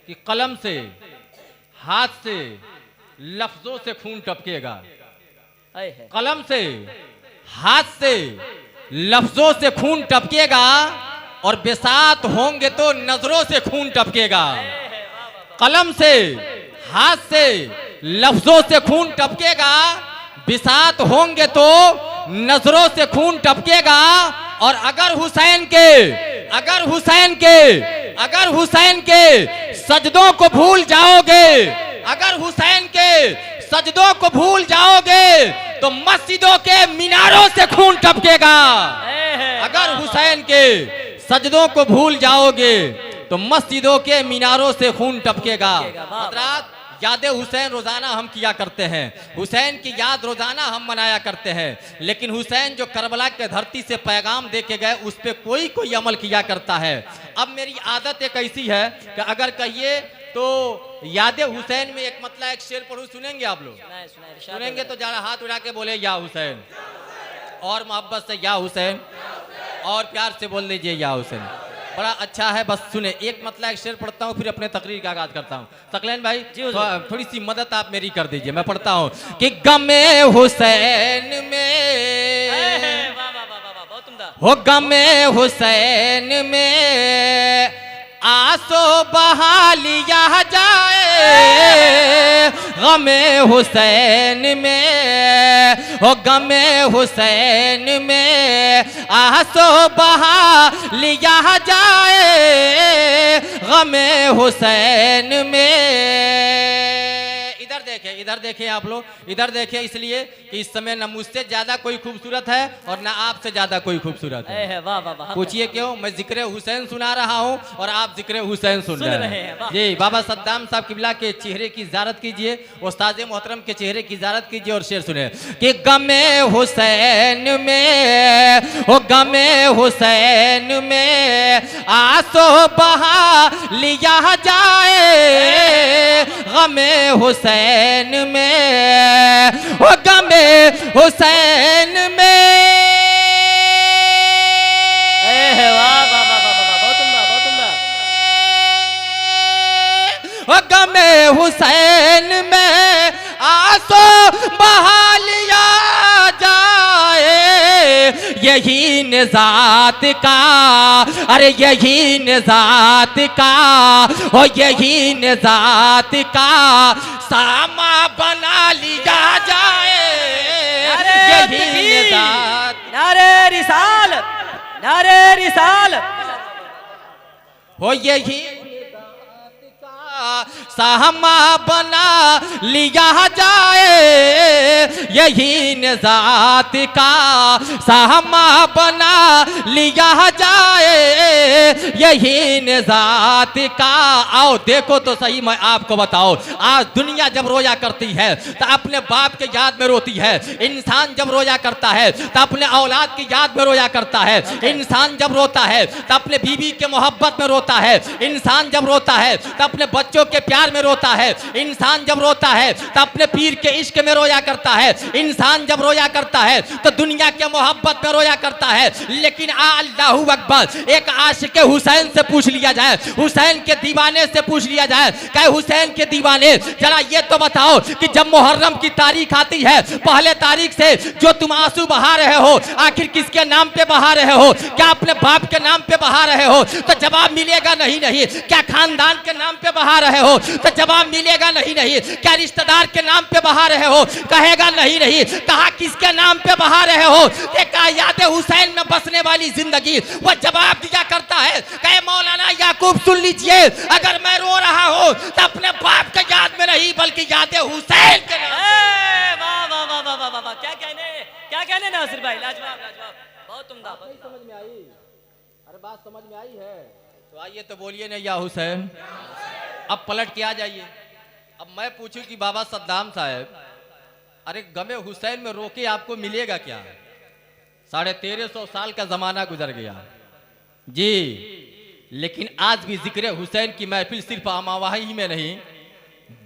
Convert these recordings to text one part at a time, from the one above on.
कि कलम से, हाथ से, लफ्जों से खून टपकेगा। कलम से, हाथ से, लफ्जों से खून टपकेगा और बेसात होंगे तो नजरों से खून टपकेगा। कलम से, हाथ से, लफ्जों से खून टपकेगा, बिसात होंगे तो नजरों से खून टपकेगा। और अगर हुसैन के सजदों को भूल जाओगे, अगर हुसैन के सजदों को भूल जाओगे तो मस्जिदों के मीनारों से खून टपकेगा। अगर हुसैन के सजदों को भूल जाओगे तो मस्जिदों के मीनारों से खून टपकेगा। हज़रात, याद हुसैन रोजाना हम किया करते हैं, हुसैन की याद रोजाना हम मनाया करते हैं, लेकिन हुसैन जो करबला के धरती से पैगाम दे के गए उस पर कोई अमल किया करता है। अब मेरी आदत एक ऐसी है कि अगर कहिए तो याद हुसैन में एक मतलब एक शेर पढ़ूं, सुनेंगे आप लोग? सुनेंगे तो जरा हाथ उठा के बोले या हुसैन, और मोहब्बत से या हुसैन, और प्यार से बोल दीजिए या हुसैन। बड़ा अच्छा है। बस सुने, एक मतलब एक शेर पढ़ता हूँ, फिर अपने तकरीर का आगाज करता हूँ। सकलैन भाई थोड़ी सी मदद आप मेरी कर दीजिए। मैं पढ़ता हूँ कि गमे हुसैन में, हो गमे हुसैन में आंसू बहा लिया जाए, गमे हुसैन में, हो गमे हुसैन में आंसू बहा लिया जाए, गमे हुसैन में। इधर देखें आप लोग, इधर देखें, इसलिए कि इस समय न मुझसे ज्यादा कोई खूबसूरत है और न आपसे ज्यादा कोई खूबसूरत है। पूछिए क्यों? मैं जिक्र हुसैन सुना रहा हूँ और आप जिक्र हुसैन सुन रहे हैं। जी, बाबा सद्दाम साहब किबला के चेहरे की ज़ियारत कीजिए, उस्ताद मोहतरम के चेहरे की ज़ियारत कीजिए और शेर सुने कि गमे हुसैन में, हो गमे हुसैन में आंसू बहा लिया जाए, गमे हुसैन में, हो गमे हुसैन में। गमे हुसैन में आंसू बहा लिया जाए, यही निजात का, अरे यही निजात का, हो यही निजात का सामा बना लिया जाए, यही निजात। नारे रिसालत, नारे रिसालत, हो यही सामा बना लिया जाए, यही निजात का सामा बना लिया जाए, यही निजात का। आओ देखो तो सही, मैं आपको बताओ, आज दुनिया जब रोया करती है तो अपने बाप के याद में रोती है, इंसान जब रोया करता है तो अपने औलाद की याद में रोया करता है, इंसान जब रोता है तो अपने बीवी के मोहब्बत में रोता है, इंसान जब रोता है तो अपने बच्चों के प्यार में रोता है, इंसान जब रोता है तो अपने पीर के इश्क में रोया करता है, इंसान जब रोया करता है तो दुनिया के मोहब्बत में रोया करता है। लेकिन अल्लाहू अकबर, एक आशिक हुसैन से पूछ लिया जाए, हुसैन के दीवाने से पूछ लिया जाए, कहे हुसैन के दीवाने जरा ये तो बताओ कि जब मुहर्रम की तारीख आती है, पहले तारीख से जो तुम आंसू बहा रहे हो, आखिर किसके नाम पे बहा रहे हो? क्या अपने बाप के नाम पे बहा रहे हो? तो जवाब मिलेगा नहीं नहीं। क्या खानदान के नाम पे बहा रहे हो? तो जवाब मिलेगा नहीं नहीं। क्या रिश्तेदार के नाम पे बहा रहे हो? कहेगा नहीं नहीं। कहा किसके नाम पे बहा रहे हो? देखा याद हुसैन में बसने वाली जिंदगी, वह जवाब दिया करता है, कहे मौलाना याकूब सुन लीजिए, अगर मैं रो रहा हूँ तो अपने बाप के याद में नहीं बल्कि याद हुसैन के नाम। वाह, क्या कहने नासिर भाई, लाजवाब लाजवाब, बहुत उम्दा। समझ में आई? अरे बात समझ में आई है तो आइए तो बोलिए ना या हुसैन। अब पलट के आ जाइए। अब मैं पूछूं कि बाबा सद्दाम साहब, अरे गमे हुसैन में रोके आपको मिलेगा क्या? 1350 साल का जमाना गुजर गया जी, लेकिन आज भी जिक्र हुसैन की महफिल सिर्फ अमावाही में नहीं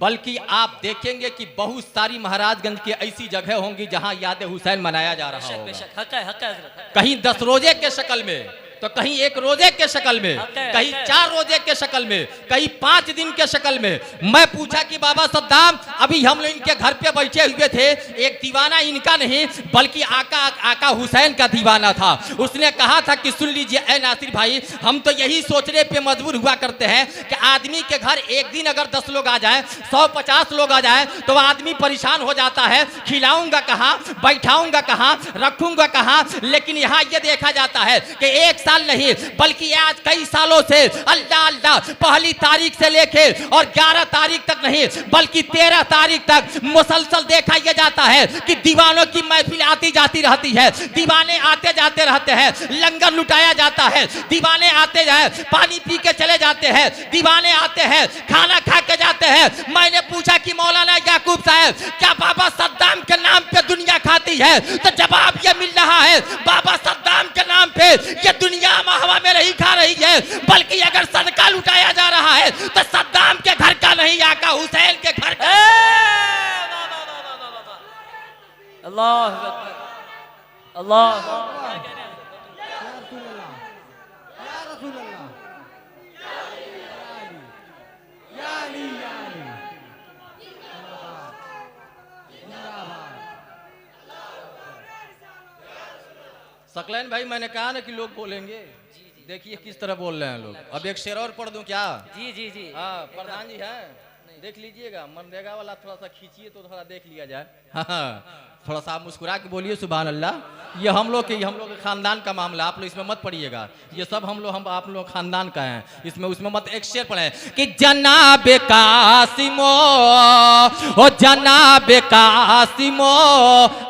बल्कि आप देखेंगे कि बहुत सारी महाराजगंज की ऐसी जगह होंगी जहां याद हुसैन मनाया जा रहा होगा। हक है हजरत। कहीं 10 रोजे के शक्ल में, तो कहीं एक रोजे के शक्ल में, कहीं 4 रोजे के शक्ल में, कहीं 5 दिन के शक्ल में। मैं पूछा कि बाबा सद्दाम, अभी हम लोग इनके घर पे बैठे हुए थे, एक दीवाना इनका नहीं बल्कि आका हुसैन का दीवाना था। उसने कहा था कि सुन लीजिए ए नासिर भाई, हम तो यही सोचने पे मजबूर हुआ करते हैं कि आदमी के घर एक दिन अगर 10 लोग आ जाए, 150 लोग आ जाए तो आदमी परेशान हो जाता है। खिलाऊंगा कहाँ, बैठाऊंगा कहाँ, रखूंगा कहाँ। लेकिन यहाँ ये देखा जाता है कि 1 साल नहीं बल्कि आज कई सालों से अल्लाह अल्लाह, पहली तारीख से लेके और 11 तारीख तक नहीं बल्कि 13 तारीख तक मुसलसल देखा यह जाता है कि दीवानों की महफिल आती जाती रहती है, दीवाने आते जाते रहते हैं, लंगर लुटाया जाता है, दीवाने आते जाए पानी पी के चले जाते हैं, दीवाने आते हैं खाना खा के जाते हैं। मैंने पूछा कि मौलाना याकूब साहब, क्या बाबा सद्दाम के नाम पे दुनिया खाती है? तो जवाब ये मिल रहा है, बाबा सद्दाम के नाम पे ये दुनिया हवा में नहीं खा रही है, बल्कि अगर सदका लुटाया जा रहा है तो सद्दाम के घर का नहीं, आका हुसैन के घर का। अल्लाह अकबर, अल्लाह। सकलैन भाई, मैंने कहा ना कि लोग बोलेंगे, देखिए किस तरह बोल रहे हैं लोग। अब एक शेर और पढ़ दूं क्या? जी जी जी। हाँ प्रधान जी हैं, देख लीजिएगा, मनरेगा वाला थोड़ा सा खींचिए तो थोड़ा देख लिया जाए। हाँ थोड़ा सा मुस्कुरा के बोलिए सुभान अल्लाह। ये हम लोग के खानदान का मामला, आप लोग इसमें मत पढ़िएगा। ये सब आप लोग खानदान का हैं, इसमें उसमें मत। एक शेर पढ़े कि जनाब कासिमो, ओ जनाब कासिमो,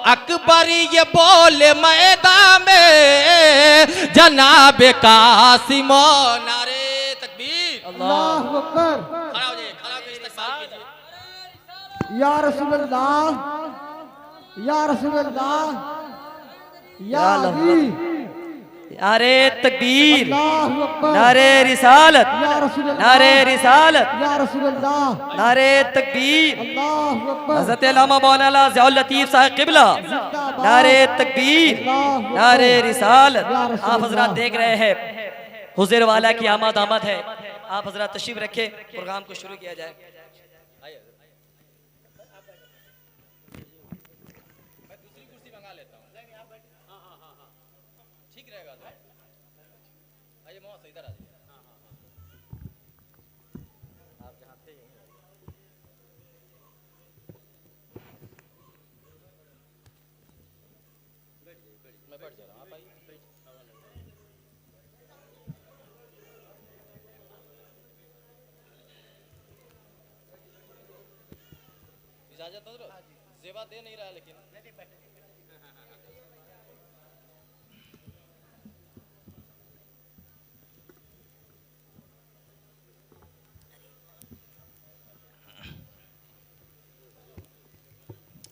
अकबर ये बोले मैदान में, जनाब कासिमो, नारे तकबीर, अल्लाहु अकबर। खड़ा हो जाइए, खड़ा होकर इस्तकबाल कीजिए। या रसूल अल्लाह, या रसूल अल्लाह, या अली, नारे तकबीर, अल्लाहु अकबर, नारे रिसालत, या रसूल अल्लाह, नारे रिसालत, या रसूल अल्लाह, नारे तकबीर। अल्लाहु अकबर। हज़रत अल्लामा मौलाना ज़ियाउल लतीफ़ साहब क़िबला, नारे तकबीर, नारे रिसालत। आप हजरात देख रहे हैं हुज़ूर वाला की आमद आमद है। आप हजरात तशरीफ रखे, प्रोग्राम को शुरू किया जाए। इजाजत हो, जेबा दे नहीं रहा लेकिन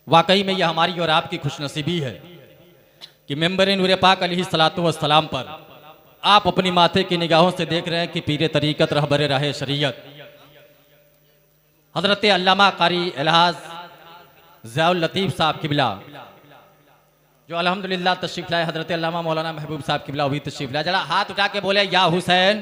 वाकई में यह हमारी और आपकी खुशनसीबी है कि मेंबर नूर पाक अलैहिस्सलातु वस्सलाम पर आप अपनी माथे की निगाहों से देख रहे हैं कि पीरे तरीक़त रहबर राह शरीयत हजरत अल्लामा कारी अलहाज ज़ियाउल लतीफ़ साहब क़िबला जो अल्हम्दुलिल्लाह तशरीफ़ लाए, हजरत अल्लामा मौलाना महबूब साहब क़िबला भी तशरीफ़ लाए। जरा हाथ उठा के बोले या हुसैन,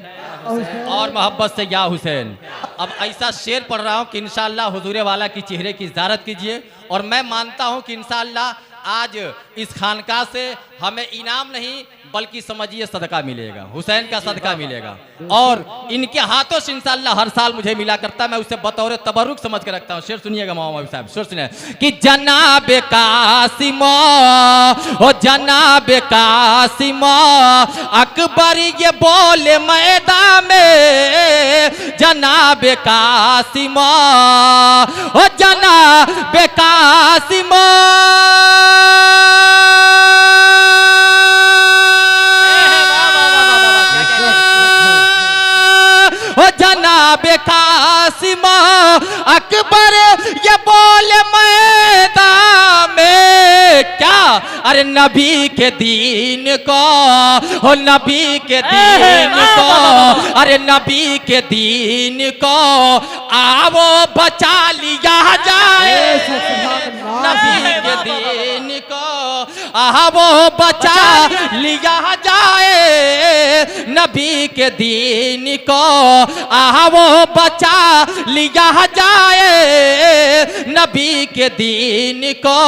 और मोहब्बत से या हुसैन। अब ऐसा शेर पढ़ रहा हूँ कि इंशाअल्लाह हुजूर वाला की चेहरे की ज़ियारत कीजिए, और मैं मानता हूँ कि इंशाअल्लाह आज इस खानका से हमें इनाम नहीं बल्कि समझिए सदका मिलेगा, हुसैन का सदका मिलेगा। और इनके हाथों से इंशाअल्लाह हर साल मुझे मिला करता है, मैं उसे बतौर तबरुक समझ के रखता हूँ। शेर सुनिएगा मोहम्मद साहब, शेर सुनिए कि जनाब कासिमो, ओ जनाब कासिमो, अकबर ये बोले मैदान में, जनाब कासिमो, ओ जनाब कासिमो, ओ जनाब कासिमा, अकबर ये बोले मैदान में, क्या अरे नबी के दीन को, हो नबी के दीन को, अरे नबी के दीन को आओ बचा लिया जाए, नबी के दीन को वो बचा लिया जाए, नबी के दीन को वो बचा लिया जाए, नबी के दीन को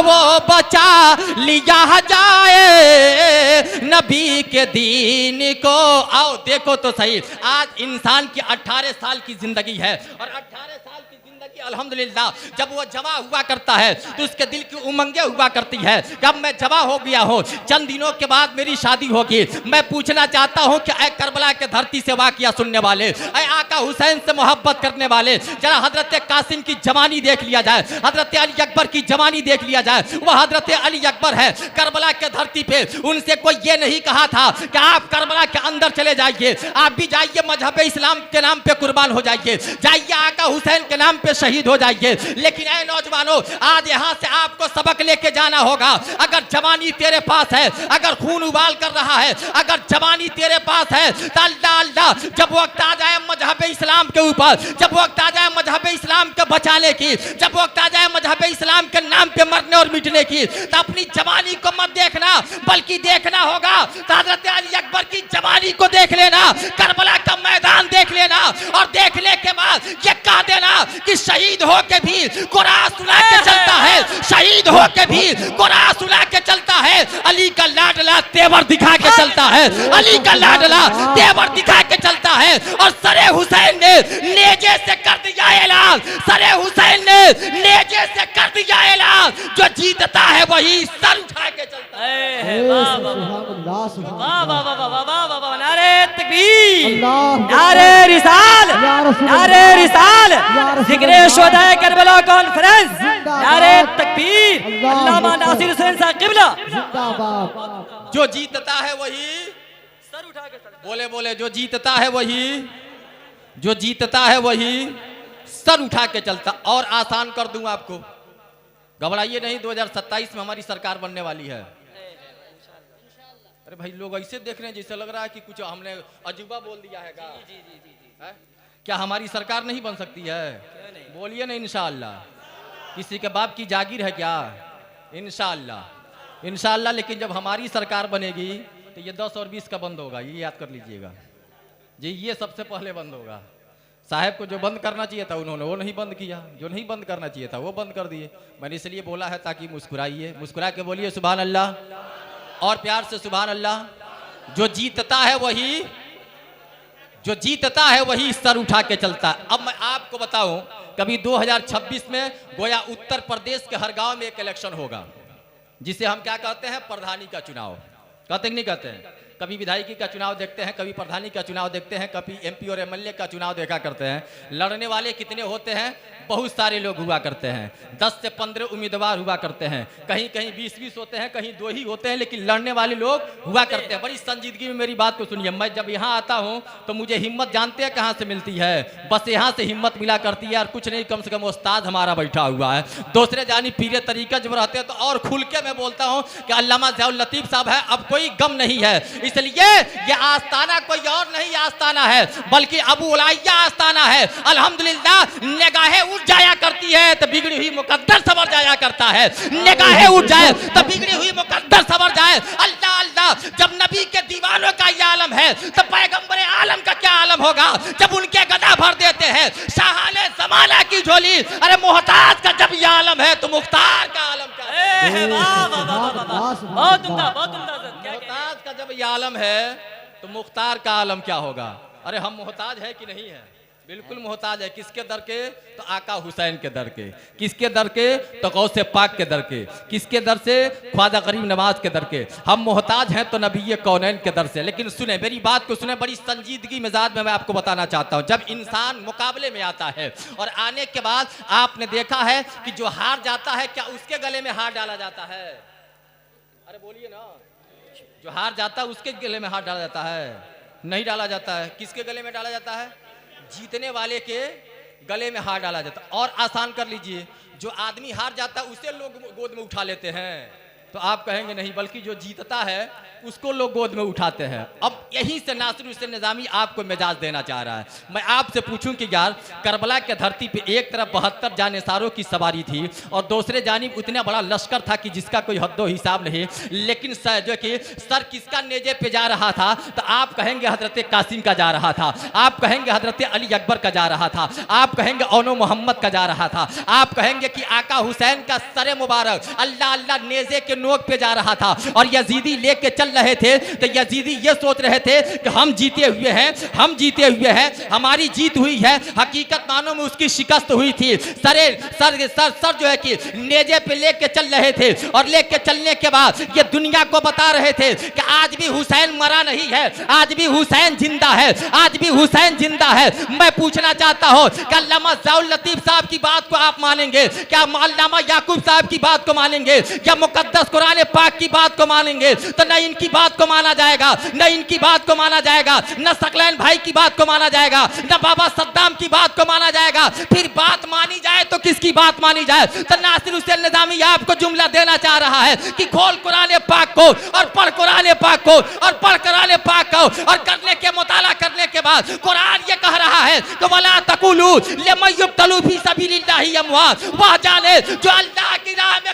वो बचा लिया जाए, नबी के दीन को। आओ देखो तो सही, आज इंसान की 18 साल की जिंदगी है और 18 साल की जिंदगी अल्हम्दुलिल्लाह जब वो जवा हुआ करता है तो उसके दिल की उमंगे हुआ करती है। जब मैं जवा हो गया हूँ, चंद दिनों के बाद मेरी शादी होगी, मैं पूछना चाहता हूँ कि ऐ करबला के धरती से वाकया सुनने वाले, ऐ आका हुसैन से मोहब्बत करने वाले, जरा हजरत कासिम की जवानी देख लिया जाए, हजरत अली अकबर की जवानी देख लिया जाए। वह हजरत अली अकबर है करबला के धरती पे, उनसे कोई ये नहीं कहा था कि आप करबला के अंदर चले जाइए, आप भी जाइए मजहब इस्लाम के नाम पे कुर्बान हो जाइए, जाइए आका हुसैन के नाम पे शहीद हो जाइए। लेकिन ऐ नौजवानों, आज यहाँ से आपको सबक लेके जाना होगा। अगर जवानी तेरे पास है, अगर खून उबाल कर रहा है, अगर जवानी तेरे पास है तो अल्लाह जब वक्त आ जाए मजहब इस्लाम के ऊपर, जब वक्त आ जाए मजहब इस्लाम के बचाने की, जब वक्त आ जाए मजहब इस्लाम के नाम पे मरने और मिटने की, तो अपनी जवानी को मत देखना, बल्कि देखना होगा तो हजरत अली अकबर की जवानी को देख लेना, करबला का मैदान देख लेना और देखने के बाद ये कह देना कि शहीद हो के भी कुरान सुना के चलता है, शहीद हो के भी कुरान सुना के चलता है, अली का लाडला तेवर दिखा के चलता है, अली का लाडला तेवर दिखा के चलता है। और सरे हुसैन ने नेजे से कर दिया ऐलान, सरे हुसैन ने नेजे से कर दिया ऐलान, जो जीतता है वही सर उठा के चलता है। वाह वाह वाह वाह वाह वाह वाह, नारे तकबीर, नारे रिसाल, नारे रिसाल, जिक्रे शुहदाए करबला कॉन्फ्रेंस, नारे तकबीर, अल्लामा नासिर हुसैन साहब किबला। जो जीतता है वही सर उठा के चलता है। बोले बोले, जो जीतता है वही, जो जीतता है वही सर उठा के चलता। और आसान कर दूं आपको, घबराइए नहीं, 2027 में हमारी सरकार बनने वाली है। अरे भाई लोग ऐसे देख रहे हैं जैसे लग रहा है कि कुछ हमने अजूबा बोल दिया है का? है? क्या हमारी सरकार नहीं बन सकती है? बोलिए ना इंशाअल्लाह। किसी के बाप की जागीर है क्या? इंशाअल्लाह, इंशाअल्लाह। लेकिन जब हमारी सरकार बनेगी तो ये 10 और 20 का बंद होगा, ये याद कर लीजिएगा जी, ये सबसे पहले बंद होगा। साहब को जो बंद करना चाहिए था उन्होंने वो नहीं बंद किया, जो नहीं बंद करना चाहिए था वो बंद कर दिए। मैंने इसलिए बोला है ताकि मुस्कुराइए, मुस्कुरा के बोलिए सुभान अल्लाह और प्यार से सुभान अल्लाह। जो जीतता है वही, जो जीतता है वही सर उठा के चलता है। अब मैं आपको बताऊं, कभी 2026 में गोया उत्तर प्रदेश के हर गांव में एक इलेक्शन होगा जिसे हम क्या कहते हैं, प्रधानी का चुनाव। कहते नहीं कहते हैं? कभी विधायकी का चुनाव देखते हैं, कभी प्रधानी का चुनाव देखते हैं, कभी एमपी और एमएलए का चुनाव देखा करते हैं। लड़ने वाले कितने होते हैं? बहुत सारे लोग हुआ करते हैं, 10 से 15 उम्मीदवार हुआ करते हैं, कहीं कहीं 20-20 होते हैं, कहीं 2 ही होते हैं, लेकिन लड़ने वाले लोग हुआ करते हैं। बड़ी संजीदगी में मेरी बात को सुनिए। मैं जब यहाँ आता हूँ तो मुझे हिम्मत जानते हैं कहाँ से मिलती है? बस यहाँ से हिम्मत मिला करती है। और कुछ नहीं, कम से कम उस्ताद हमारा बैठा हुआ है। दूसरे जानी पीरे तरीका जब रहते हैं तो और खुल के मैं बोलता हूँ कि अल्लामा ज़ियाउल लतीफ़ साहब है, अब कोई गम नहीं है। इसलिए ये आस्ताना कोई और नहीं आस्ताना है, बल्कि अबू उलाइया आस्ताना है। अल्हम्दुलिल्लाह, निगाहें उठ जाया करती है तो बिगड़ी हुई मुकद्दर सवर जाया करता है। निगाहें उठ जाए तो बिगड़ी हुई मुकद्दर सवर जाए। अल्लाह अल्लाह, जब नबी के दीवानों का ये आलम है तो पैगंबर आलम का क्या आलम होगा जब उनके गदा भर देते हैं शाहाने ज़माना की झोली। अरे मोहताज का जब ये आलम है तो मुख्तार का आलम क्या है? बहुत उम्दा, बहुत उम्दा। मोहताज का जब ये आलम है तो मुख्तार का आलम क्या होगा? अरे हम मोहताज है कि नहीं है? बिल्कुल मोहताज है। किसके दर के? तो आका हुसैन के दर के। किसके दर के? तो गौसे पाक के दर के। किसके दर से? ख्वाजा गरीब नवाज के दर के। हम मोहताज हैं तो नबी कौनैन के दर से। लेकिन सुने, मेरी बात को सुने, बड़ी संजीदगी मिजाज में मैं आपको बताना चाहता हूँ। जब इंसान मुकाबले में आता है और आने के बाद आपने देखा है कि जो हार जाता है, क्या उसके गले में हार डाला जाता है? अरे बोलिए ना, जो हार जाता है उसके गले में हाथ डाला जाता है? नहीं डाला जाता है। किसके गले में डाला जाता है? जीतने वाले के गले में हाथ डाला जाता है। और आसान कर लीजिए, जो आदमी हार जाता है उसे लोग गोद में उठा लेते हैं। तो आप कहेंगे नहीं, बल्कि जो जीतता है उसको लोग गोद में उठाते हैं। अब यहीं से नासिर हुसैन निज़ामी आपको मिजाज देना चाह रहा है। मैं आपसे पूछूं कि यार, करबला के धरती पे एक तरफ 72 जानेसारों की सवारी थी और दूसरे जानिब उतना बड़ा लश्कर था कि जिसका कोई हद्दो हिसाब नहीं, लेकिन जो कि सर किसका नेजे पे जा रहा था, तो आप कहेंगे हजरत कासिम का जा रहा था, आप कहेंगे हजरत अली अकबर का जा रहा था, आप कहेंगे औनो मोहम्मद का जा रहा था, आप कहेंगे कि आका हुसैन का सरे मुबारक अल्लाह अल्लाह नेजे के नोक पे जा रहा था। और यजीदी लेके चल रहे थे तो यजीदी ये सोच रहे थे कि हम जीते हुए हैं, हम जीते हुए हैं, हमारी जीत हुई है। हकीकत मानो में उसकी शिकस्त हुई थी। सर सर जो है कि नेजे पे लेके चल रहे थे और लेके चलने के बाद ये दुनिया को बता रहे थे कि आज भी हुसैन मरा नहीं है, आज भी हुसैन जिंदा है, आज भी हुसैन जिंदा है। मैं पूछना चाहता हूं कि अल्लामा ज़ियाउल लतीफ साहब की बात को आप मानेंगे क्या? अल्लामा याकूब साहब की बात को मानेंगे क्या? मुकद्दस कुरान पाक की बात को मानेंगे? तो न इनकी बात को माना जाएगा, न इनकी बात को माना जाएगा, न सकलैन भाई की बात को माना जाएगा, न बाबा सद्दाम की बात को माना जाएगा। फिर बात मानी जाए तो किसकी बात मानी जाए? तो नासिर हुसैन निज़ामी आपको जुमला देना चाह रहा है कि खोल कुरान पाक को और पढ़ कुरान पाक को और पढ़ कुरान पाक को और करने के मुताला करने के बाद कुरान ये कह रहा है कि वला तकुलू लिमन युक्तलू फी सबीलिल्लाहि अमवात, वह जाने जो अल्लाह की राह में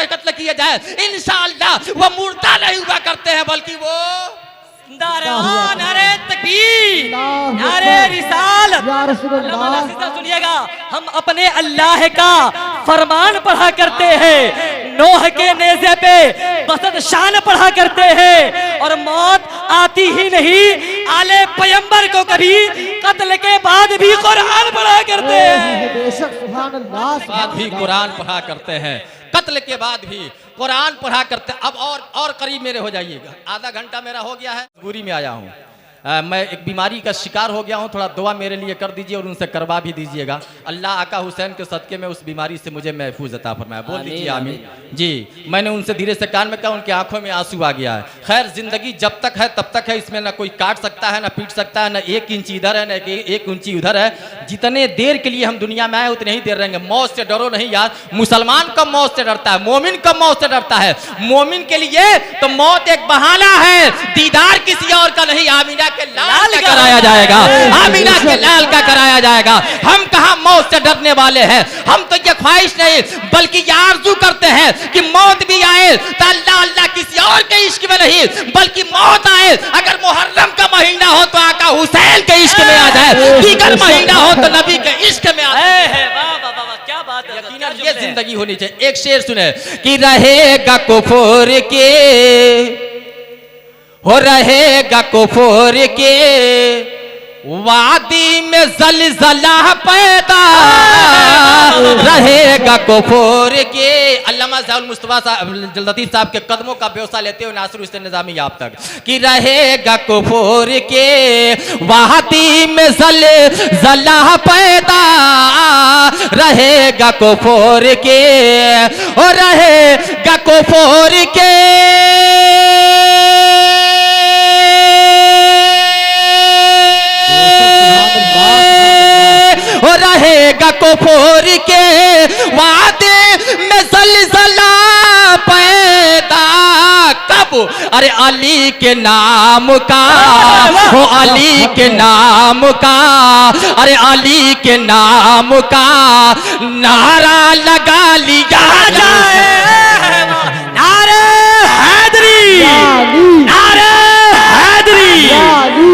कत्ल किए जाए इंशाअल्लाह वो मुर्दा नहीं हुआ करते हैं, बल्कि वो नारे तकबीर, नारे रिसालत। या रसूल अल्लाह, सुनिएगा, हम अपने अल्लाह का फरमान पढ़ा करते हैं, नूह के नेज़े पे बसत शान पढ़ा करते हैं और मौत आती ही नहीं। आले पैगंबर को कभी कत्ल के बाद भी कुरान पढ़ा करते हैं। बेशक सुभान अल्लाह, बाद भी कुरान पढ़ा करते हैं, कत्ल के बाद भी कुरान पढ़ा करते। अब और करीब मेरे हो जाइएगा, आधा घंटा मेरा हो गया है, बुरी में आया हूँ। मैं एक बीमारी का शिकार हो गया हूँ, थोड़ा दुआ मेरे लिए कर दीजिए और उनसे करवा भी दीजिएगा। अल्लाह आका हुसैन के सदके में उस बीमारी से मुझे महफूज अता फरमाए। बोल दीजिए आमीन। जी, मैंने उनसे धीरे से कान में कहा, उनकी आंखों में आंसू आ गया है। खैर, जिंदगी जब तक है तब तक है, इसमें ना कोई काट सकता है, ना पीट सकता है, ना 1 इंच इधर है, ना 1 इंची उधर है। जितने देर के लिए हम दुनिया में आए उतने ही देर रहेंगे। मौत से डरो नहीं यार, मुसलमान कब मौत से डरता है? मोमिन कब मौत से डरता है? मोमिन के लिए तो मौत एक बहाना है, दीदार किसी और का नहीं, आमीना के लाल का कराया जाएगा, आमीना के लाल का कराया जाएगा। हम कहां मौत से डरने वाले हैं? हम तो ये ख्वाहिश नहीं बल्कि ये आरज़ू करते हैं कि मौत भी आए तो अल्लाह अल्लाह किसी और के इश्क में नहीं, बल्कि मौत आए अगर मुहर्रम का महीना हो तो आका हुसैन के इश्क में आ जाए, दीगर महीना हो तो नबी के इश्क में आ जाए। क्या बात है, यकीनन ये जिंदगी होनी चाहिए। एक शेर सुने कि रहेगा कुफर के, हो रहेगा कुफर के वादी में ज़लज़ला पैदा, रहेगा कुफर के। अल्लामा ज़ियाउल मुस्तफ़ा साहब लतीफ़ साहब के कदमों का ब्यौसा लेते हुए नासिर हुसैन निज़ामी आप तक कि रहेगा कुफर के वादी में ज़लज़ला पैदा, रहेगा कुफर के, और रहेगा कुफर के रहेगा कुफर के वादे में ज़लज़ला पैदा। कब? अरे अली के नाम का, हो अली के नाम का, अरे अली के नाम का नारा लगा लिया जाए। नारे हैदरी, नारे हैदरी,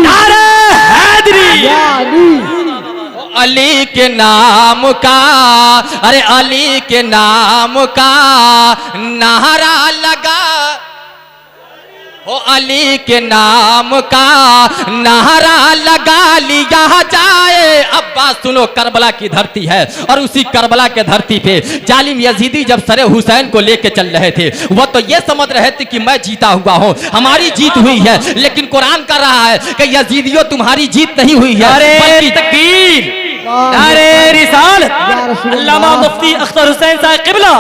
नारे हैदरी। अली के नाम का, अरे अली के नाम का नारा लगा, हो अली के नाम का नारा लगा लिया जाए। अब बात सुनो, करबला की धरती है और उसी करबला के धरती पे जालिम यजीदी जब सरे हुसैन को लेके चल रहे थे, वो तो ये समझ रहे थे कि मैं जीता हुआ हूँ, हमारी जीत हुई है। लेकिन कुरान कह रहा है कि यजीदियों तुम्हारी जीत नहीं हुई है, बल्कि तकबीर, नारे रिसालत, अल्लामा मुफ्ती अख्तर हुसैन साहब क़िबला,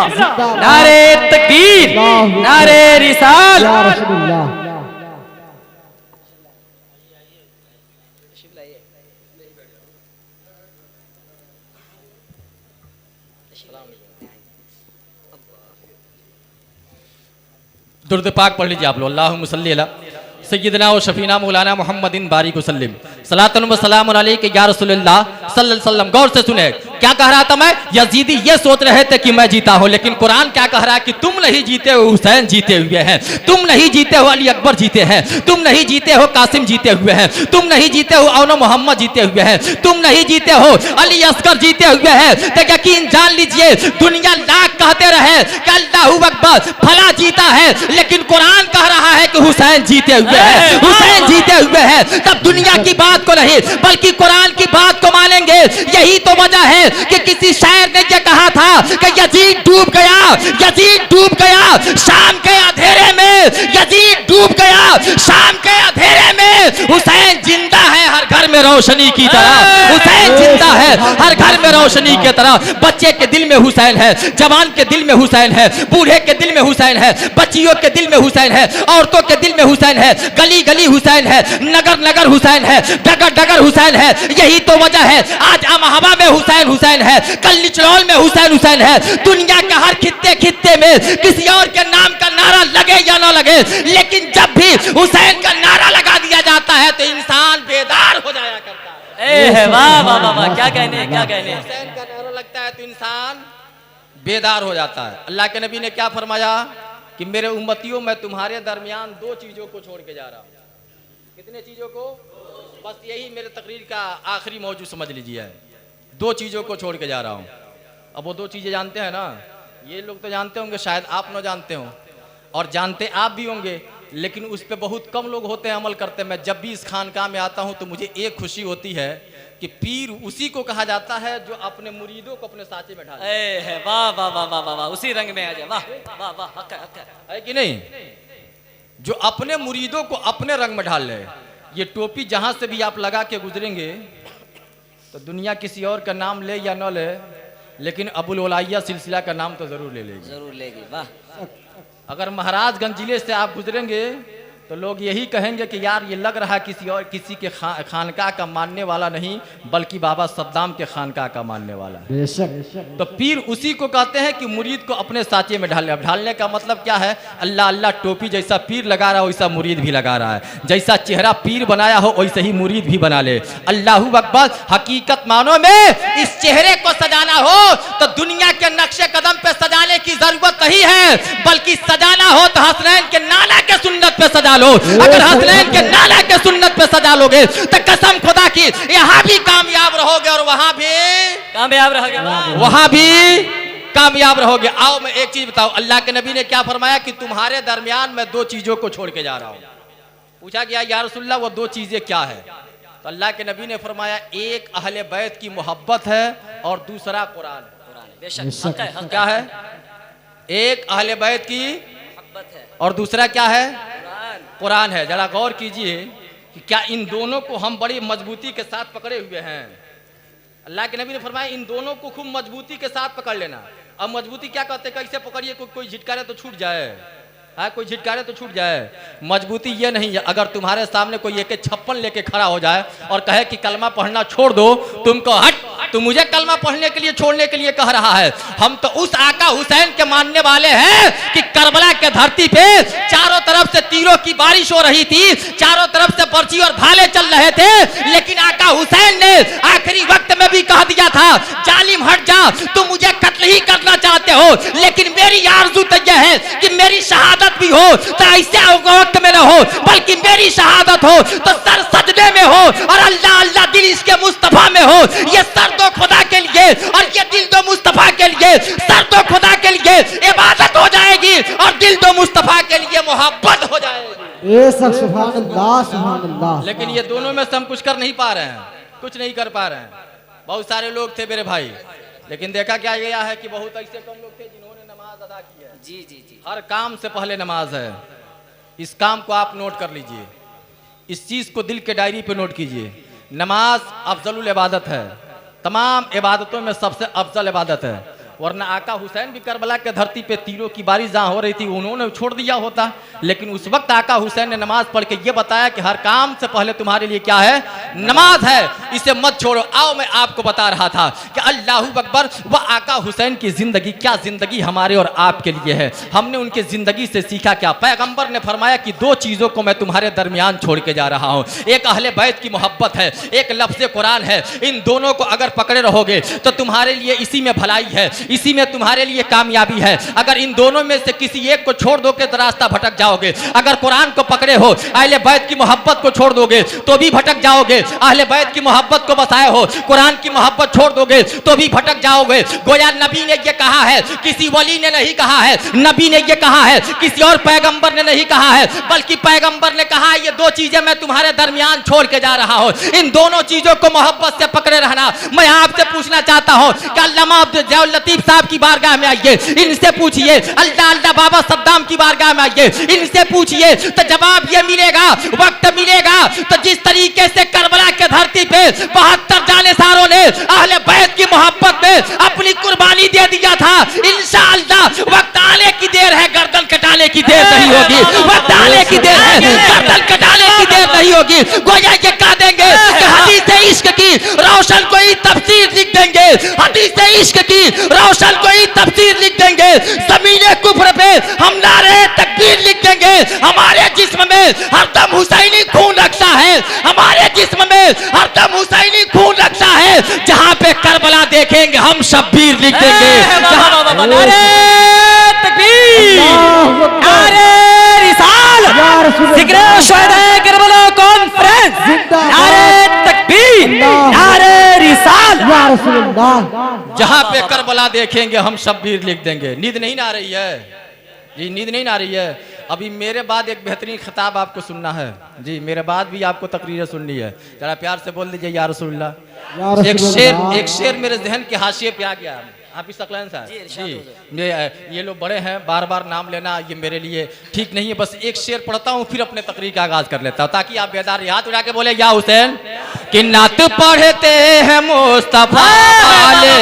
नारे तकबीर, नारे रिसालत। या रसूल अल्लाह। दुरूद पाक पढ़ लीजिए आप लोग। अल्लाहुम्मा सल्ली अला सय्यदना व शफीना मौलाना मुहम्मदिन बारिक वसल्लम सलातन व सलामुन अलैका या रसूलल्लाह सल्लल्लाहु अलैहि वसल्लम। गौर से सुने, क्या कह रहा था मैं? यजीदी ये सोच रहे थे कि मैं जीता हूं, लेकिन कुरान क्या कह रहा है कि तुम नहीं जीते हो, हुसैन जीते हुए हैं। तुम नहीं जीते हो, अली अकबर जीते हैं। तुम नहीं जीते हो, कासिम जीते हुए हैं। तुम नहीं जीते हो, औनो मोहम्मद जीते हुए हैं। तुम नहीं जीते हो, अली असगर जीते हुए हैं। तो यकीन जान लीजिए, दुनिया लाख कहते रहे कि अल्लाहू अकबर फला जीता है, लेकिन कुरान कह रहा है कि हुसैन जीते हुए हैं, हुसैन जीते हुए हैं। तब दुनिया की बात को नहीं बल्कि कुरान की बात को मानेंगे। यही तो वजह है कि किसी शायर ने ये कहा था कि यजीद डूब गया, यजीद डूब गया शाम के अंधेरे में, यजीद डूब गया शाम के अंधेरे में, हुसैन जिंदा है हर घर में रोशनी की तरह, हुसैन जिंदा है हर घर में रोशनी की तरह। बच्चे के दिल में हुसैन है, जवान के दिल में हुसैन है, बूढ़े के दिल में हुसैन है, बच्चियों के दिल में हुसैन है, औरतों के दिल में हुसैन है, गली गली हुसैन है, नगर नगर हुसैन है, डगर डगर हुसैन है। यही तो वजह है आज अमहवा में हुसैन हुसैन है, कल निचलौल में हुसैन हुसैन है। दुनिया के हर खित्ते खित्ते में किसी और के नाम का नारा लगे या ना लगे, लेकिन जब भी हुसैन का नारा लगा दिया जाता है तो इंसान बेदार हो जाया करता है। वाह वाह वाह वाह, क्या कहने क्या कहने। हुसैन का नारा लगता है तो इंसान बेदार हो जाता है। अल्लाह के नबी ने क्या फरमाया कि मेरे उम्मतियों में तुम्हारे दरमियान दो चीजों को छोड़ के जा रहा हूं। कितने चीजों को? बस यही मेरे तकरीर का आखिरी मौजू समझ लीजिए, दो चीजों को छोड़ के जा रहा हूं। अब वो दो चीजें जानते हैं ना, ये लोग तो जानते होंगे, शायद आप ना जानते हो, और जानते आप भी होंगे, लेकिन उस पर बहुत कम लोग होते हैं अमल करते हैं। मैं जब भी इस खानकाह में आता हूं तो मुझे एक खुशी होती है कि पीर उसी को कहा जाता है जो अपने मुरीदों को अपने साचे में ढाले। वाह वाह वाह वाह वाह वाह, उसी रंग में आ जाए। वाह वाह वाह, हक है, हक है कि नहीं? जो अपने मुरीदों को अपने रंग में ढाल ले। ये टोपी जहां से भी आप लगा के गुजरेंगे तो दुनिया किसी और का नाम ले या न ले, लेकिन अबुल उलाइया सिलसिला का नाम तो जरूर ले लेगी, जरूर लेगी। वाह। अगर महाराजगंज जिले से आप गुजरेंगे तो लोग यही कहेंगे कि यार ये लग रहा है किसी के खानकाह का मानने वाला नहीं, बल्कि बाबा सद्दाम के खानकाह का मानने वाला है। बेशक। तो पीर उसी को कहते हैं कि मुरीद को अपने साचे में ढालने। अब ढालने का मतलब क्या है? अल्लाह अल्लाह टोपी जैसा पीर लगा रहा हो वैसा मुरीद भी लगा रहा है, जैसा चेहरा पीर बनाया हो वैसे ही मुरीद भी बना ले। अल्लाहू अकबर। हकीकत मानो में इस चेहरे को सजाना हो तो दुनिया के नक्शे कदम पे सजाने की जरूरत नहीं है, बल्कि सजाना हो तो हसनैन के नाना के सुन्नत पे सजा लो। अगर हसनैन के नाना के सुन्नत पे सजा लोगे तो कसम खुदा की यहाँ भी कामयाब रहोगे और वहां भी कामयाब रहोगे, वहां भी कामयाब रहोगे। आओ मैं एक चीज बताऊं, अल्लाह के नबी ने क्या फरमाया कि तुम्हारे दरमियान मैं दो चीजों को छोड़ के जा रहा हूं। पूछा गया या रसूलल्लाह वो दो चीजें क्या है? तो अल्लाह के नबी ने फरमाया एक अहले बैत की मोहब्बत है और दूसरा कुरान। बेशक, हक है, हक क्या है? एक अहले बैत की मोहब्बत है और दूसरा क्या है? कुरान है। जरा गौर कीजिए कि क्या इन दोनों को हम बड़ी मजबूती के साथ पकड़े हुए हैं। अल्लाह के नबी ने फरमाया इन दोनों को खूब मजबूती के साथ पकड़ लेना। अब मजबूती क्या कहते हैं? कैसे पकड़िए कोई झिटकारे तो छूट जाए, कोई झिटकारे तो छूट जाए। मजबूती ये नहीं है अगर तुम्हारे सामने कोई AK-56 लेके खड़ा हो जाए और कहे कि कलमा पढ़ना छोड़ दो, तुमको हट, तू मुझे कलमा पढ़ने के लिए छोड़ने के लिए कह रहा है। हम तो उस आका हुसैन के मानने वाले हैं कि करबला के धरती पे चारों तरफ से तीरों की बारिश हो रही थी, चारों तरफ से पर्ची और भाले चल रहे थे, लेकिन आका हुसैन ने आखिरी वक्त में भी कह दिया था जालिम हट जा, तुम मुझे कत्ल ही करना चाहते हो, लेकिन मेरी आरज़ू तो यह है कि मेरी शहादत भी हो तो ऐसे वक्त में न हो, बल्कि मेरी शहादत हो तो सर सजदे में हो और अल्लाह अल्लाह दिल इसके मुस्तफा में हो। ये सर तो खुदा के लिए और ये दिल तो मुस्तफा के लिए। सर तो खुदा के लिए इबादत हो जाएगी और दिल तो मुस्तफा के लिए मोहब्बत हो जाएगी। बेशक, सुभान अल्लाह, सुभान अल्लाह। लेकिन ये दोनों में से हम कुछ कर नहीं पा रहे हैं, कुछ नहीं कर पा रहे हैं। बहुत सारे लोग थे मेरे भाई, लेकिन देखा क्या गया है कि बहुत ऐसे कम लोग थे जिन्होंने नमाज अदा की है। जी जी जी। हर काम से पहले नमाज है। इस काम को आप नोट कर लीजिए, इस चीज को दिल के डायरी पे नोट कीजिए। नमाज अफजलुल इबादत है, तमाम इबादतों में सबसे अफजल इबादत है। वरना आका हुसैन भी करबला के धरती पे तीरों की बारिश जहाँ हो रही थी उन्होंने छोड़ दिया होता, लेकिन उस वक्त आका हुसैन ने नमाज पढ़ के ये बताया कि हर काम से पहले तुम्हारे लिए क्या है, नमाज है, इसे मत छोड़ो। आओ मैं आपको बता रहा था कि अल्लाहू अकबर, वह आका हुसैन की जिंदगी, क्या जिंदगी हमारे और आपके लिए है। हमने उनकी जिंदगी से सीखा क्या। पैगंबर ने फरमाया कि दो चीजों को मैं तुम्हारे दरमियान छोड़ के जा रहा हूँ, एक अहले बैत की मोहब्बत है, एक लफ्ज़ कुरान है। इन दोनों को अगर पकड़े रहोगे तो तुम्हारे लिए इसी में भलाई है, इसी में तुम्हारे लिए कामयाबी है। अगर इन दोनों में से किसी एक को छोड़ दोगे तो रास्ता भटक जाओगे। अगर कुरान को पकड़े हो, अहले बैत की मोहब्बत को छोड़ दोगे तो भी भटक जाओगे। अहले बैत की मोहब्बत को बसाए हो, कुरान की मोहब्बत छोड़ दोगे तो भी भटक जाओगे। गोया नबी ने ये कहा है, किसी वली ने नहीं कहा है, नबी ने ये कहा है, किसी और पैगंबर ने नहीं कहा है, बल्कि पैगंबर ने कहा ये दो चीजें मैं तुम्हारे दरमियान छोड़ के जा रहा हूँ, इन दोनों चीजों को मोहब्बत से पकड़े रहना। मैं आपसे पूछना चाहता हूँ कि अल्लामा अब्दुल लतीफ साहब की बारगाह में आइए, इनसे पूछिए। अल्लाह अल्लाह बाबा सद्दाम की बारगाह में आइए, इनसे पूछिए तो जवाब ये मिलेगा, वक्त मिलेगा। तो जिस तरीके से करबला के धरती पे 72 जानेसारों ने अहले बैत की मोहब्बत में अपनी कुर्बानी दे दिया था, इंशाअल्लाह वक्त आने की देर है, गर्दन कटाने की देर नहीं होगी। वक्त आने की देर है, गर्दन कटाने की देर नहीं होगी। गोया ये कह देंगे कि हदीस इश्क की रोशन कोई तफसीर लिख देंगे, हदीस इश्क की रोशन कोई तफसीर लिख देंगे। ज़मीने कुफ्र पे हम नारे तकबीर लिख देंगे। हमारे जिस्म में हरदम हुसैनी खून रखता है, हमारे जिस्म में हरदम हुसैनी खून रखता है। जहाँ पे करबला देखेंगे हम शब्बीर लिख देंगे। नारे तकबीर, नारे रिसाल, जिक्र शुहदाए करबला कॉन्फ्रेंस, नारे तकबीर, नारे रिसाल। जहाँ पे करबला देखेंगे हम शब्बीर लिख देंगे। नींद नहीं ना आ रही है जी, नींद नहीं ना आ रही है। अभी मेरे बाद एक बेहतरीन खिताब आपको सुनना है जी, मेरे बाद भी आपको तकरीर सुननी है। जरा प्यार से बोल दीजिए या रसूलुल्लाह। एक शेर मेरे जहन के हाशिए पे आ गया। हाफिज सकलैन साहब जी, ये लोग बड़े हैं, बार बार नाम लेना ये मेरे लिए ठीक नहीं है। बस एक शेर पढ़ता हूँ फिर अपने तकरीर का आगाज कर लेता हूँ, ताकि आप बेदार हाथ उठा के बोले या हुसैन कि नात पढ़ते हैं मुस्तफा वाले,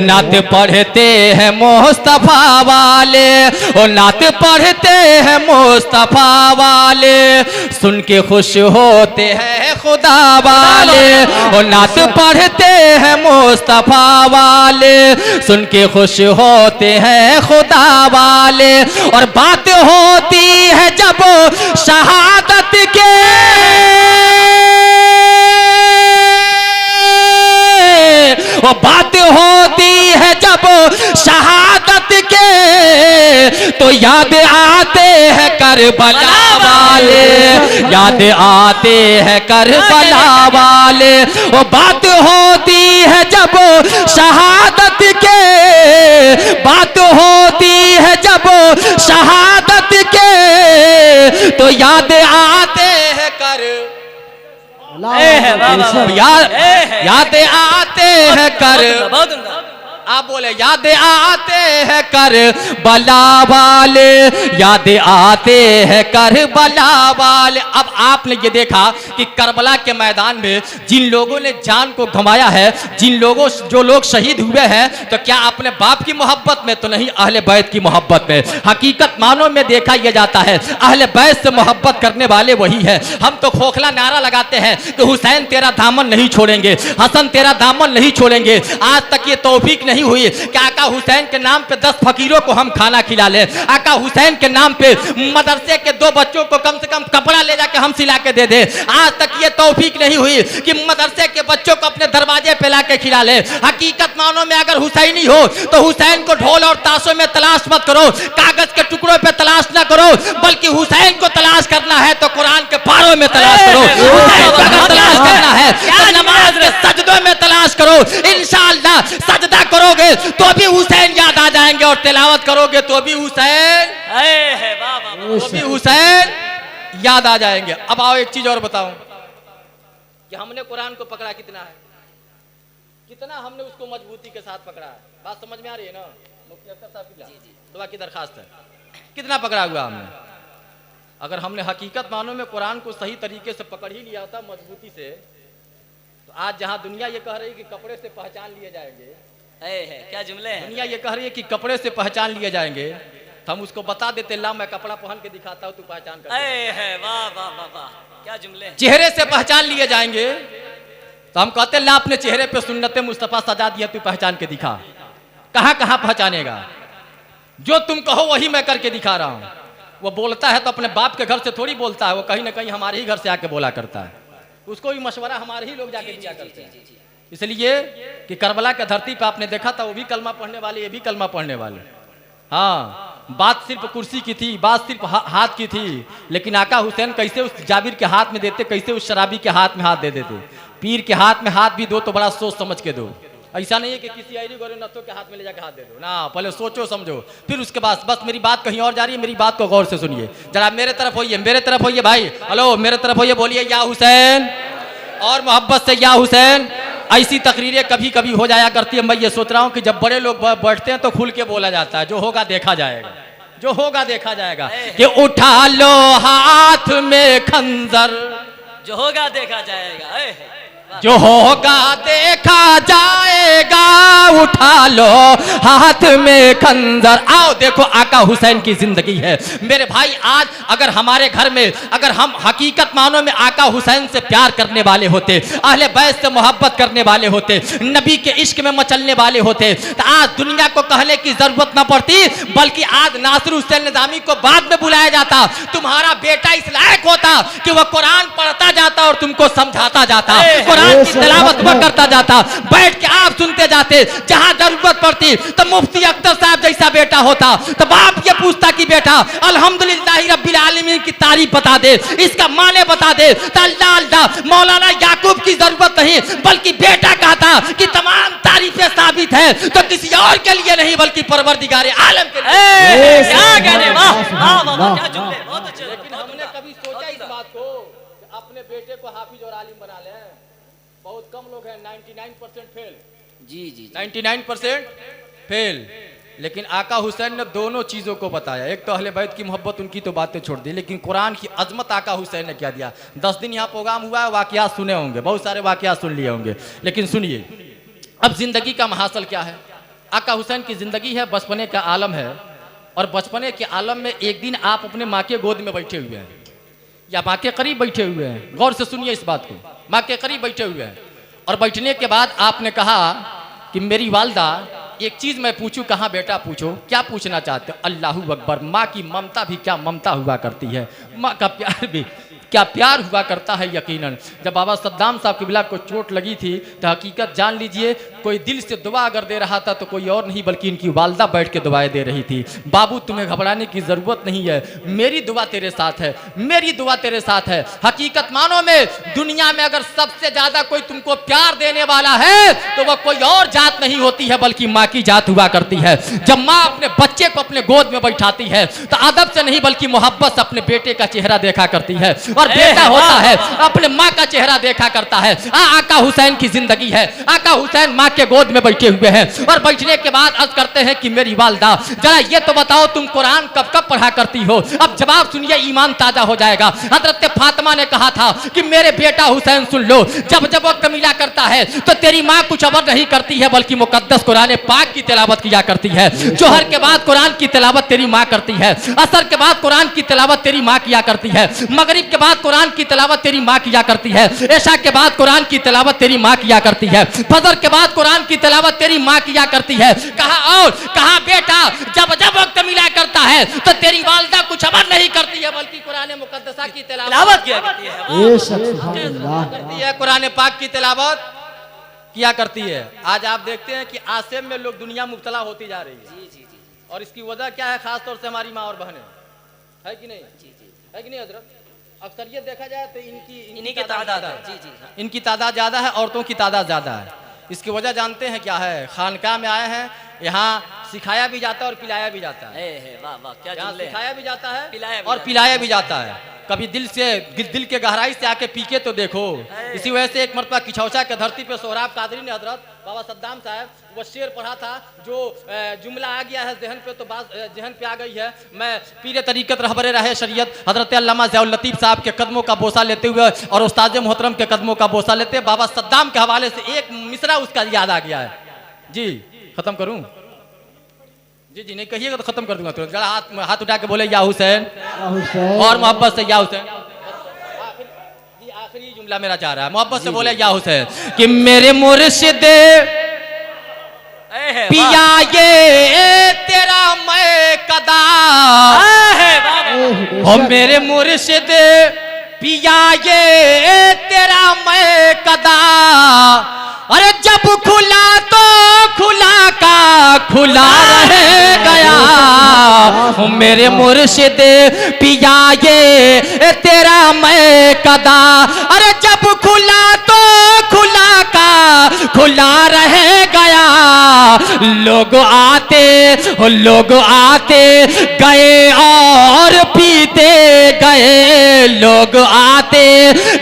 नात पढ़ते हैं मुस्तफा वाले, और नात पढ़ते हैं मुस्तफा वाले, सुन के खुश होते हैं खुदा वाले। और नात पढ़ते हैं मुस्तफा वाले, सुन के खुश होते हैं खुदा वाले। और बात होती है जब शहादत के, वो बात होती है जब शहादत के, तो याद आते हैं करबला वाले, याद आते हैं करबला वाले। वो बात होती है जब शहादत के, बात होती है जब शहादत के, तो याद आते हैं याद आते हैं कर, आप बोले याद आते हैं कर बला वाले, याद आते हैं कर बला वाले। अब आपने ये देखा कि करबला के मैदान में जिन लोगों ने जान को गंवाया है, जो लोग शहीद हुए हैं, तो क्या अपने बाप की मोहब्बत में तो नहीं, अहले बैत की मोहब्बत में। हकीकत मानों में देखा यह जाता है अहले बैत से मोहब्बत करने वाले वही है। हम तो खोखला नारा लगाते हैं कि हुसैन तेरा दामन नहीं छोड़ेंगे, हसन तेरा दामन नहीं छोड़ेंगे। आज तक ये तौफीक नहीं हुई कि आका हुसैन के नाम पे 10 फकीरों को हम खाना खिला ले, आका हुसैन के नाम पे मदरसे के 2 बच्चों को कम से कम कपड़ा ले जाके हम सिला के दे दे। आज तक ये तौफीक नहीं हुई कि मदरसे के बच्चों को अपने दरवाजे पे ला के खिला ले। हकीकत मानो में अगर हुसैनी हो तो हुसैन को ढोल और ताशों में तलाश मत करो, कागज के टुकड़ों पे तलाश ना करो, बल्कि हुसैन को तलाश करना है तो कुरान के पारों में तलाश करो। हुसैन को अगर तलाश करना है तो नमाज के सजदों में तलाश करो। इंशाअल्लाह सजदा करोगे तो भी हुसैन याद आ जाएंगे, और तिलावत करोगे तो भी हुसैन याद आ जाएंगे। अब आओ एक चीज और बताऊं कि हमने कुरान को पकड़ा कितना है, कितना हमने उसको मजबूती के साथ पकड़ा है। बात समझ में आ रही है ना? मुफ्ती अख्तर साहब की दुआ की दरखास्त है, कितना पकड़ा हुआ हमने। अगर हमने हकीकत मानों में कुरान को सही तरीके से पकड़ ही लिया होता मजबूती से, तो आज जहां दुनिया ये कह रही कि कपड़े से पहचान लिए जाएंगे, है क्या जुमले हैं। दुनिया ये कह रही है कि कपड़े से पहचान लिए जाएंगे, तो हम उसको बता देते, ला मैं कपड़ा पहन के दिखाता हूँ, तू पहचान कर। है वाह वाह वाह वाह, क्या जुमले हैं। चेहरे से पहचान लिए जाएंगे, तो हम कहते ला अपने चेहरे पे सुन्नत मुस्तफा सजा दिया, तू पहचान के दिखा। कहाँ कहाँ पहचानेगा? जो तुम कहो वही मैं करके दिखा रहा हूँ। वो बोलता है तो अपने बाप के घर से थोड़ी बोलता है, वो कहीं ना कहीं हमारे ही घर से आके बोला करता है। उसको भी मशवरा हमारे ही लोग जाके दिया करते हैं। इसलिए कि करबला के धरती पे आपने देखा था, वो भी कलमा पढ़ने वाले, ये भी कलमा पढ़ने वाले। हाँ, बात सिर्फ कुर्सी की थी, बात सिर्फ हाथ की थी, लेकिन आका हुसैन कैसे उस जाबिर के हाथ में देते, कैसे उस शराबी के हाथ में हाथ दे देते। पीर के हाथ में हाथ भी दो तो बड़ा सोच समझ के दो। ऐसा नहीं है कि किसी आयरी गोरे नत्थों के हाथ में ले जाकर हाथ दे दो ना, पहले सोचो समझो फिर उसके बाद। बस मेरी बात कहीं और जा रही है, मेरी बात को गौर से सुनिए जरा। मेरे तरफ होइए, मेरे तरफ होइए भाई, हेलो मेरे तरफ होइए, बोलिए या हुसैन, और मोहब्बत से या हुसैन। ऐसी तकरीरें कभी कभी हो जाया करती है। मैं ये सोच रहा हूँ कि जब बड़े लोग बैठते हैं तो खुल के बोला जाता है, जो होगा देखा जाएगा, जो होगा देखा जाएगा। कि उठा लो हाथ में खंजर, जो होगा देखा जाएगा। जो होगा देखा जाएगा, उठा लो हाथ में खंजर। आओ देखो आका हुसैन की जिंदगी है मेरे भाई। आज अगर हमारे घर में अगर हम हकीकत मानों में आका हुसैन से प्यार करने वाले होते, अहले बैत से मोहब्बत करने वाले होते, नबी के इश्क में मचलने वाले होते, तो आज दुनिया को कहने की जरूरत न पड़ती, बल्कि आज नासिर हुसैन निजामी को बाद में बुलाया जाता। तुम्हारा बेटा इस लायक होता कि वह कुरान पढ़ता जाता और तुमको समझाता जाता, कुरान की तिलावत वह करता जाता, बैठ के आप सुनते जाते। जहां जरूरत पड़ती तो मुफ्ती अख्तर साहब जैसा बेटा होता तो बाप ये पूछता कि बेटा अल्हम्दुलिल्लाह रब्बिल आलमीन की तारीफ बता दे, इसका माने बता दे। तो अल्लाह अल्लाह मौलाना याकूब की जरूरत नहीं, बल्कि बेटा कहता कि तमाम तारीफें साबित है तो किसी और के लिए नहीं, बल्कि परवरदिगार आलम के लिए। क्या कहने, वाह वाह वाह, क्या जुमले, बहुत अच्छे। लेकिन हमने कभी सोचा इस बात को अपने बेटे को हाफिज और आलिम बना लें? बहुत कम लोग हैं, 99% फेल। जी जी 99% फेल। लेकिन आका हुसैन ने दोनों चीज़ों को बताया। एक तो अहले बैत की मोहब्बत, उनकी तो बातें छोड़ दी, लेकिन कुरान की अजमत आका हुसैन ने क्या दिया। 10 दिन यहाँ प्रोग्राम हुआ है, वाकयात सुने होंगे, बहुत सारे वाकयात सुन लिए होंगे, लेकिन सुनिए अब जिंदगी का महासल क्या है। आका हुसैन की जिंदगी है बचपने का आलम है, और बचपने के आलम में एक दिन आप अपने माँ के गोद में बैठे हुए हैं या माँ के करीब बैठे हुए हैं। गौर से सुनिए इस बात को, माँ के करीब बैठे हुए हैं, और बैठने के बाद आपने कहा कि मेरी वालदा एक चीज़ मैं पूछूं। कहाँ बेटा पूछो, क्या पूछना चाहते हो? अल्लाहू अकबर। माँ की ममता भी क्या ममता हुआ करती है, माँ का प्यार भी क्या प्यार हुआ करता है। यकीनन जब बाबा सद्दाम साहब किबला को चोट लगी थी तो हकीकत जान लीजिए, कोई दिल से दुआ अगर दे रहा था तो कोई और नहीं बल्कि इनकी वालदा बैठ के दुआएं दे रही थी। बाबू तुम्हें घबराने की ज़रूरत नहीं है, मेरी दुआ तेरे साथ है, मेरी दुआ तेरे साथ है। हकीकत मानो में दुनिया में अगर सबसे ज़्यादा कोई तुमको प्यार देने वाला है तो वह कोई और जात नहीं होती है बल्कि माँ की जात हुआ करती है। जब माँ अपने बच्चे को अपने गोद में बैठाती है तो अदब से नहीं बल्कि मोहब्बत से अपने बेटे का चेहरा देखा करती है, और बेटा होता है अपने माँ का चेहरा देखा करता है। आका हुसैन की जिंदगी है। आका हुसैन माँ के गोद में बैठे हुए हैं, और बैठने के बाद अर्ज करते हैं कि मेरी वालदा जरा ये तो बताओ तुम कुरान कब कब पढ़ा करती हो? अब जवाब सुनिए, ईमान ताजा हो जाएगा। हजरत फातिमा ने कहा था कि मेरे बेटा हुसैन सुन लो, जब जब वक्त मिला करता है तो तेरी माँ कुछ अमर नहीं करती है बल्कि मुकद्दस कुरान पाक की तिलावत किया करती है। जोहर के बाद कुरान की तिलावत तेरी माँ करती है, असर के बाद कुरान की तिलावत तेरी माँ किया करती है, मगरिब के बाद कुरान की तिलावत तेरी माँ किया करती है, ऐशा के बाद कुरान की तिलावत तेरी माँ किया करती है, फजर के बाद कुरान की तिलावत तेरी माँ किया करती है। कहा और कहा बेटा जब जब वक्त मिला करता है तो तेरी वालदा कुछ अमर नहीं करती है बल्कि कुरान मुकद्दसा की तिलावत किया करती है। करती है, कुरान पाक की तिलावत किया करती है। आज आप देखते हैं कि आसिम में लोग दुनिया मुब्तला होती जा रही है, और इसकी वजह क्या है? खास तौर से हमारी माँ और बहनें, है कि नहीं? है कि नहीं हजरत? अक्सर ये देखा जाए तो इन्हीं की तादाद है। इनकी तादाद ज़्यादा है, औरतों की तादाद ज़्यादा है। इसकी वजह जानते हैं क्या है? खानकाह में आए हैं, यहाँ सिखाया भी जाता है और पिलाया भी जाता है। वाह वाह, क्या यहाँ जुमले, सिखाया भी जाता है पिलाया भी और पिलाया भी जाता है। कभी दिल के गहराई से आके पी के तो देखो। इसी वजह से एक मरतबा किछौसा के धरती पे सोहराब कादरी ने हजरत बाबा सद्दाम साहब वो शेर पढ़ा था, जो जुमला आ गया है जहन पे तो बात जहन पे आ गई है। मैं पीरे तरीकत रहबरे रहे शरीयत हजरत अल्लामा ज़ियाउल लतीफ़ साहब के कदमों का बोसा लेते हुए और उस्ताद मोहतरम के कदमों का बोसा लेते बाबा सद्दाम के हवाले से एक मिसरा उसका याद आ गया है। जी खत्म करूं? जी जी नहीं कहिएगा तो खत्म कर दूंगा तुरंत। जरा हाथ उठा के बोले या हुसैन, हुसैन और मोहब्बत से या हुसैन। जी आखिरी जुमला मेरा चाह रहा है, मोहब्बत से बोले या हुसैन कि मेरे मुर्शिद पिया ये तेरा मैं कदा, ओ मेरे मुर्शिद पिया ये तेरा मैं कदा, अरे जब खुला तो खुला का खुला रह गया, ओ मेरे मुर्शिद पिया ये तेरा मैं कदा, अरे जब खुला तो खुला का खुला रह गया, लोग आते गए और पीते गए, लोग आते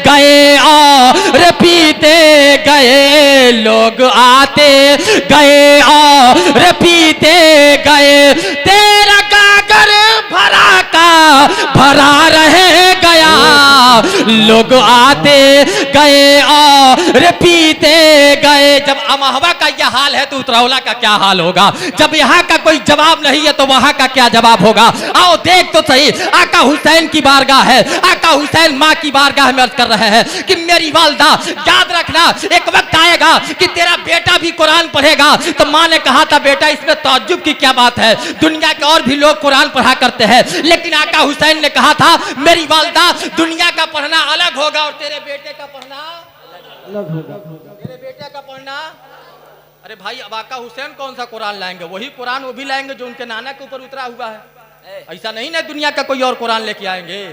गए और पीते गए, लोग आते गए और पीते गए, तेरा गागर भरा का भरा रह गया, लोग आते गए और पीते गए। जब अमहवा का यह हाल है तो उतरौला का क्या हाल होगा? जब यहाँ का कोई जवाब नहीं है तो वहां का क्या जवाब होगा? आओ देख तो सही, आका हुसैन की बारगाह है, आका हुसैन माँ की बारगाह में अर्ज कर रहे हैं कि मेरी वालदा याद रखना, एक वक्त आएगा कि तेरा बेटा भी कुरान पढ़ेगा। तो माँ ने कहा था बेटा इसमें ताज्जुब की क्या बात है, दुनिया के और भी लोग कुरान पढ़ा करते हैं, लेकिन आका हुसैन ने कहा था मेरी वालदा दुनिया का पढ़ना अलग होगा और तेरे बेटे का पढ़ना अलग होगा। तेरे बेटे का पढ़ना। अरे भाई अब आका हुसैन कौन सा कुरान लाएंगे? वही कुरान वो भी लाएंगे जो उनके नाना के ऊपर उतरा हुआ है। ऐसा नहीं ना दुनिया का कोई और कुरान लेके आएंगे,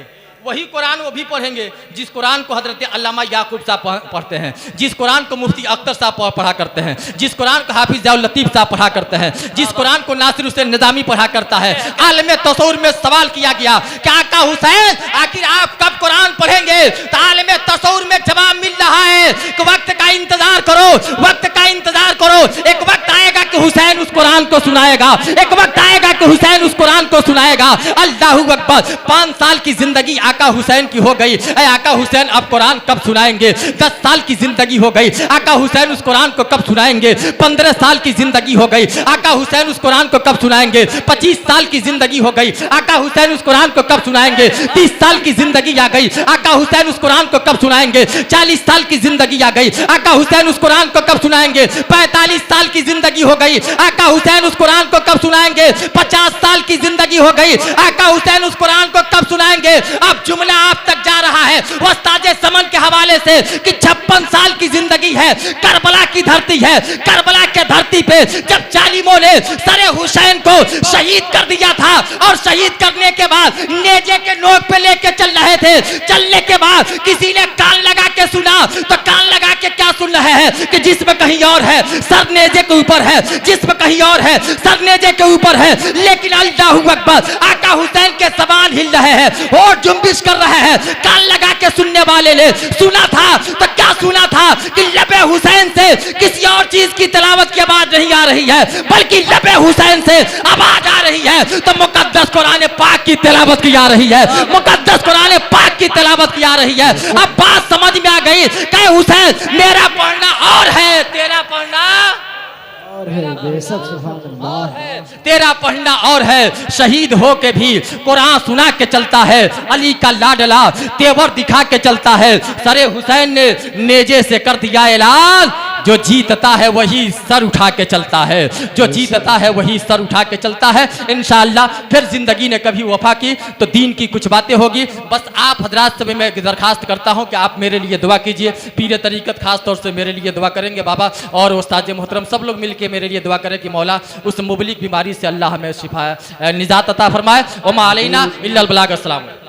वही कुरान वो भी पढ़ेंगे जिस कुरान को हजरत अल्लामा याकूब साहब पढ़ते हैं, जिस कुरान को मुफ्ती अख्तर साहब पढ़ा करते हैं, जिस कुरान को हाफिज ज़ियाउल लतीफ़ साहब पढ़ा करते हैं, जिस कुरान को नासिर हुसैन निज़ामी पढ़ा करता है। आलम तसव्वुर में सवाल किया गया कि आका हुसैन आखिर आप कब कुरान पढ़ेंगे? तो आलम तसव्वुर में जवाब मिल रहा है कि वक्त का इंतजार करो, वक्त का इंतजार करो, एक वक्त आएगा कि हुसैन उस कुरान को सुनाएगा, एक वक्त आएगा कि हुसैन उस कुरान को सुनाएगा। अल्लाहू अकबर। 5 साल की जिंदगी आका हुसैन की हो गई, आका हुसैन अब कुरान कब सुनाएंगे? 10 साल की जिंदगी हो गई, आका हुसैन उस कुरान को कब सुनाएंगे? 15 साल की जिंदगी हो गई, आका हुसैन उस कुरान को कब सुनाएंगे? 25 साल की जिंदगी हो गई, आका हुसैन उस कुरान को कब सुनाएंगे? 30 साल की जिंदगी आ गई, आका हुसैन उस कुरान को कब सुनाएंगे? 40 साल की जिंदगी आ गई, आका हुसैन उस कुरान को कब सुनाएंगे? 45 साल की जिंदगी हो गई, आका हुसैन उस कुरान को कब सुनाएंगे? 50 साल की जिंदगी हो गई, आका हुसैन उस कुरान को कब सुनाएंगे? अब जुमला आप तक जा रहा है उस्ताद समन के हवाले से कि 56 साल की जिंदगी है, करबला की धरती है, करबला के धरती पे जब जालिमों ने सरे हुसैन को शहीद कर दिया था और शहीद करने के बाद नेजे के नोक पे लेके चल रहे थे, चलने के बाद किसी ने कान लगा के सुना, तो कान लगा के क्या सुन रहे हैं कि जिस्म कहीं और है, सर नेजे के ऊपर है, जिस्म कहीं और है, सर नेजे के ऊपर है, लेकिन अल्लाहू अकबर आका हुसैन के सवाल हिल रहे हैं और जुम्बिश कर रहे हैं। कान लगा के सुनने वाले ने सुना था तो क्या सुना था कि लबे हुसैन से किसी और चीज की तिलावत की आवाज नहीं आ रही है, बल्कि लबे हुसैन से आवाज आ रही है। तो मुकद्दस कुरान पाक की तिलावत की आ रही है, मुकद्दस कुरान पाक की तिलावत की आ रही है। अब बात समझ में आ गई कि हुसैन मेरा पढ़ना और है, तेरा पढ़ना और है, बेशक सुभान अल्लाह। तेरा पढ़ना और है। शहीद हो के भी कुरान सुना के चलता है, अली का लाडला तेवर दिखा के चलता है। सरे हुसैन ने नेजे से कर दिया ऐलान, जो जीतता है वही सर उठा के चलता है, जो जीतता है वही सर उठा के चलता है। इंशाअल्लाह फिर जिंदगी ने कभी वफा की तो दीन की कुछ बातें होगी। बस आप हजरात से मैं दरखास्त करता हूं कि आप मेरे लिए दुआ कीजिए, पीर तरीकत खास तौर से मेरे लिए दुआ करेंगे बाबा, और उस्ताद मोहतरम सब लोग मिलके मेरे लिए दुआ करें कि मौला उस मुबलिक बीमारी से अल्लाह हमें शिफा निजात अता फरमाए। वमा अलैना इल्लल बलाग। अस्सलाम।